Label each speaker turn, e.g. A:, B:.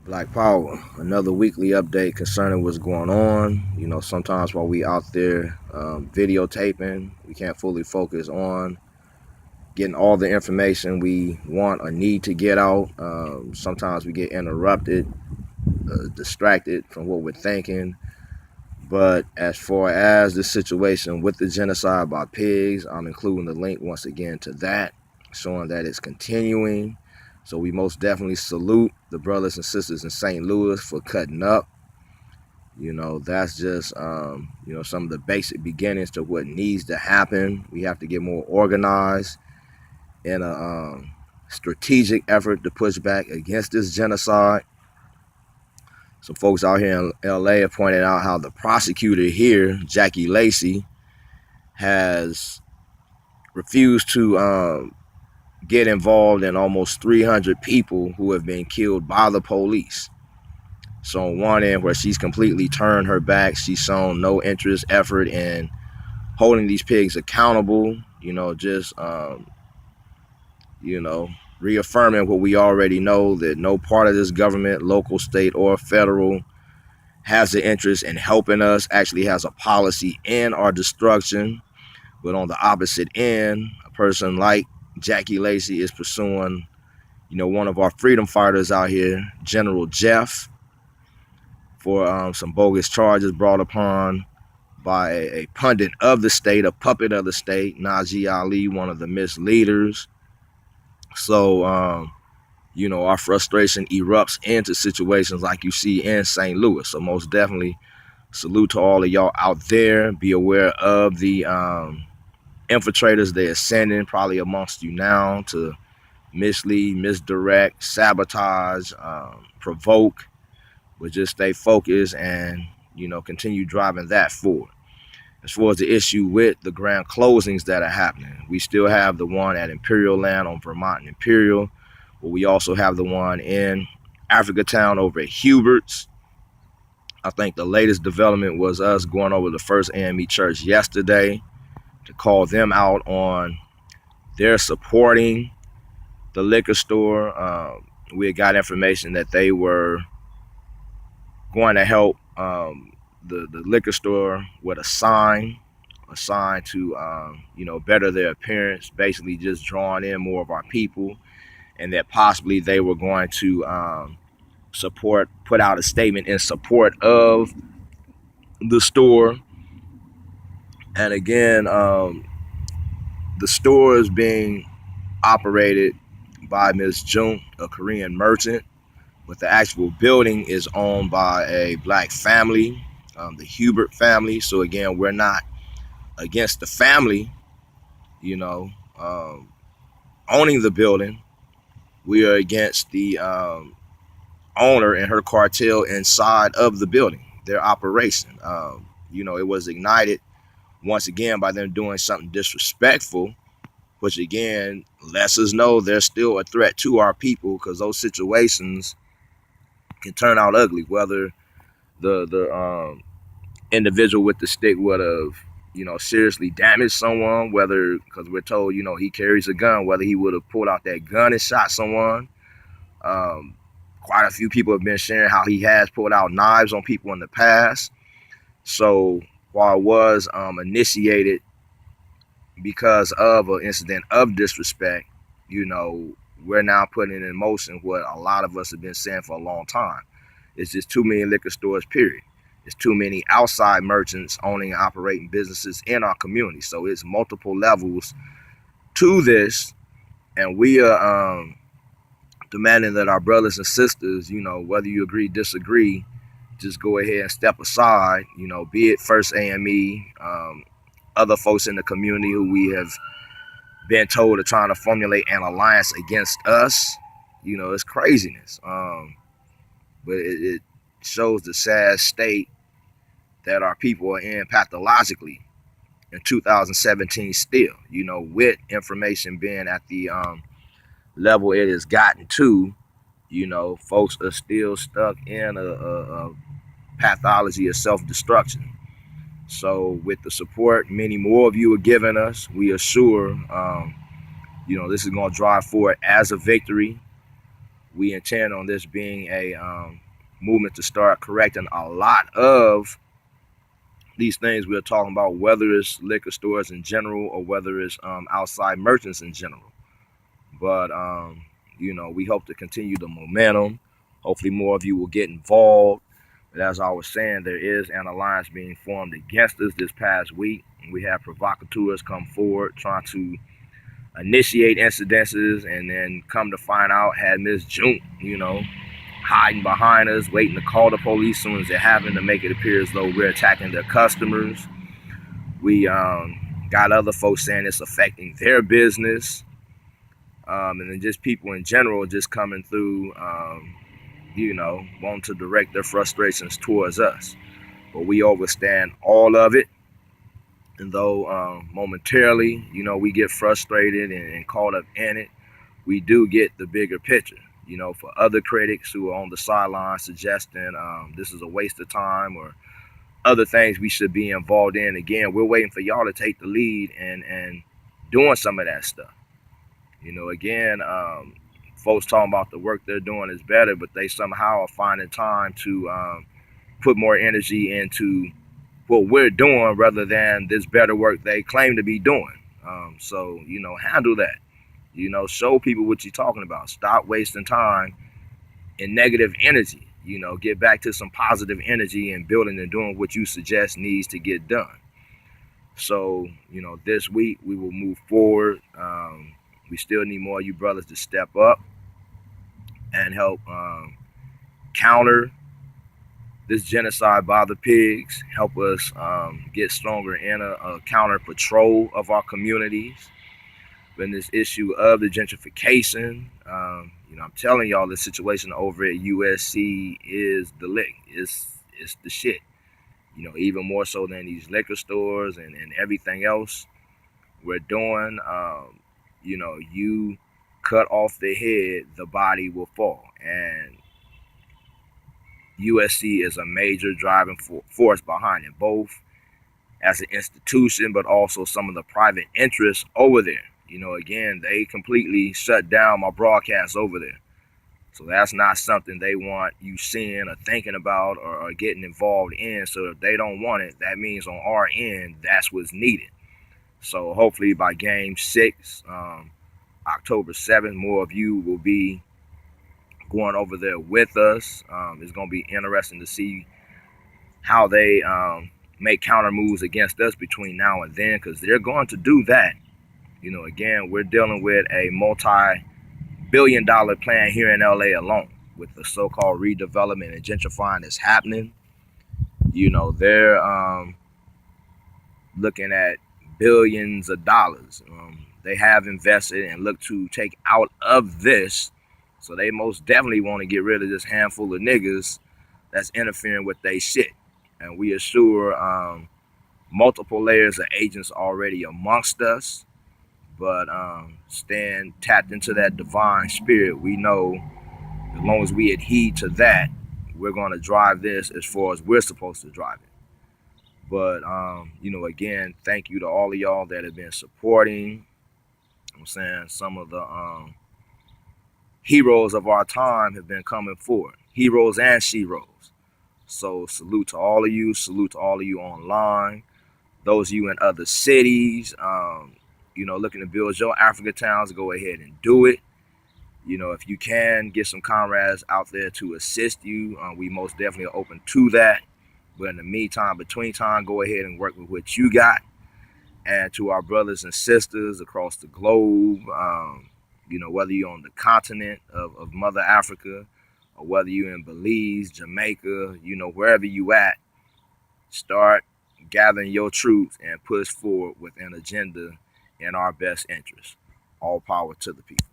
A: Black Power, another weekly update concerning what's going on. Sometimes while we out there videotaping, we can't fully focus on getting all the information we want or need to get out. Sometimes we get interrupted, distracted from what we're thinking. But as far as the situation with the genocide by pigs, I'm including the link once again to that, showing that it's continuing. So we most definitely salute the brothers and sisters in St. Louis for cutting up. That's just some of the basic beginnings to what needs to happen. We have to get more organized in a strategic effort to push back against this genocide. Some folks out here in LA have pointed out how the prosecutor here, Jackie Lacey, has refused to get involved in almost 300 people who have been killed by the police. So on one end, where she's completely turned her back, she's shown no interest, effort in holding these pigs accountable. Just reaffirming what we already know, that no part of this government, local, state, or federal, has the interest in helping us, actually has a policy in our destruction. But on the opposite end, a person like Jackie Lacey is pursuing, one of our freedom fighters out here, General Jeff, for some bogus charges brought upon by a pundit of the state, a puppet of the state, Najee Ali, one of the misleaders. So, our frustration erupts into situations like you see in St. Louis. So most definitely salute to all of y'all out there. Be aware of the infiltrators they're sending probably amongst you now to mislead, misdirect, sabotage, provoke, but just stay focused and, continue driving that forward. As far as the issue with the grand closings that are happening, we still have the one at Imperial Land on Vermont and Imperial, but we also have the one in Africa Town over at Hubert's. I think the latest development was us going over the First AME Church yesterday to call them out on their supporting the liquor store. We had got information that they were going to help the liquor store with a sign to better their appearance, basically just drawing in more of our people, and that possibly they were going to put out a statement in support of the store. And again, the store is being operated by Ms. June, a Korean merchant, but the actual building is owned by a black family, the Hubert family. So again, we're not against the family, owning the building. We are against the owner and her cartel inside of the building, their operation. It was ignited once again by them doing something disrespectful, which again lets us know they're still a threat to our people, because those situations can turn out ugly. Whether the individual with the stick would have seriously damaged someone, whether, because we're told he carries a gun, whether he would have pulled out that gun and shot someone. Quite a few people have been sharing how he has pulled out knives on people in the past. So while it was initiated because of an incident of disrespect, we're now putting in motion what a lot of us have been saying for a long time. It's just too many liquor stores, period. It's too many outside merchants owning and operating businesses in our community. So it's multiple levels to this, and we are demanding that our brothers and sisters, whether you agree, disagree, just go ahead and step aside, be it First AME, other folks in the community who we have been told are trying to formulate an alliance against us. It's craziness. But it shows the sad state that our people are in pathologically in 2017 still, with information being at the level it has gotten to, folks are still stuck in a pathology of self-destruction. So with the support many more of you are giving us, we are sure, this is going to drive forward as a victory. We intend on this being a movement to start correcting a lot of these things we're talking about, whether it's liquor stores in general or whether it's outside merchants in general. But we hope to continue the momentum. Hopefully more of you will get involved. But as I was saying, there is an alliance being formed against us this past week. We have provocateurs come forward trying to initiate incidences, and then come to find out had Miss June, hiding behind us, waiting to call the police as soon as it happened to make it appear as though we're attacking their customers. We got other folks saying it's affecting their business. And then just people in general just coming through, wanting to direct their frustrations towards us. But we overstand all of it. And though momentarily, we get frustrated and caught up in it, we do get the bigger picture. For other critics who are on the sidelines suggesting this is a waste of time or other things we should be involved in, again, we're waiting for y'all to take the lead and doing some of that stuff. Again, folks talking about the work they're doing is better, but they somehow are finding time to put more energy into what we're doing rather than this better work they claim to be doing. So, handle that. Show people what you're talking about. Stop wasting time in negative energy. Get back to some positive energy and building and doing what you suggest needs to get done. So, this week we will move forward. We still need more of you brothers to step up and help counter this genocide by the pigs, help us get stronger in a counter patrol of our communities. In this issue of the gentrification, I'm telling y'all, the situation over at USC is the lick. It's the shit. Even more so than these liquor stores and everything else we're doing. You cut off the head, the body will fall. And USC is a major driving force behind it, both as an institution, but also some of the private interests over there. Again, they completely shut down my broadcast over there. So that's not something they want you seeing or thinking about or getting involved in. So if they don't want it, that means on our end, that's what's needed. So hopefully by game 6, October 7th, more of you will be going over there with us. It's going to be interesting to see how they make counter moves against us between now and then, because they're going to do that. Again, we're dealing with a multi-billion-dollar plan here in LA alone with the so-called redevelopment and gentrifying that's happening. They're looking at billions of dollars. They have invested and look to take out of this. So they most definitely want to get rid of this handful of niggas that's interfering with their shit. And we assure multiple layers of agents already amongst us. But staying tapped into that divine spirit, we know as long as we adhere to that, we're going to drive this as far as we're supposed to drive it. But, again, thank you to all of y'all that have been supporting. I'm saying some of the heroes of our time have been coming forward. Heroes and sheroes. So salute to all of you. Salute to all of you online. Those of you in other cities, looking to build your Africa towns, go ahead and do it. If you can, get some comrades out there to assist you. We most definitely are open to that. But in the meantime, between time, go ahead and work with what you got. And to our brothers and sisters across the globe, whether you're on the continent of Mother Africa or whether you're in Belize, Jamaica, wherever you at, start gathering your troops and push forward with an agenda in our best interest. All power to the people.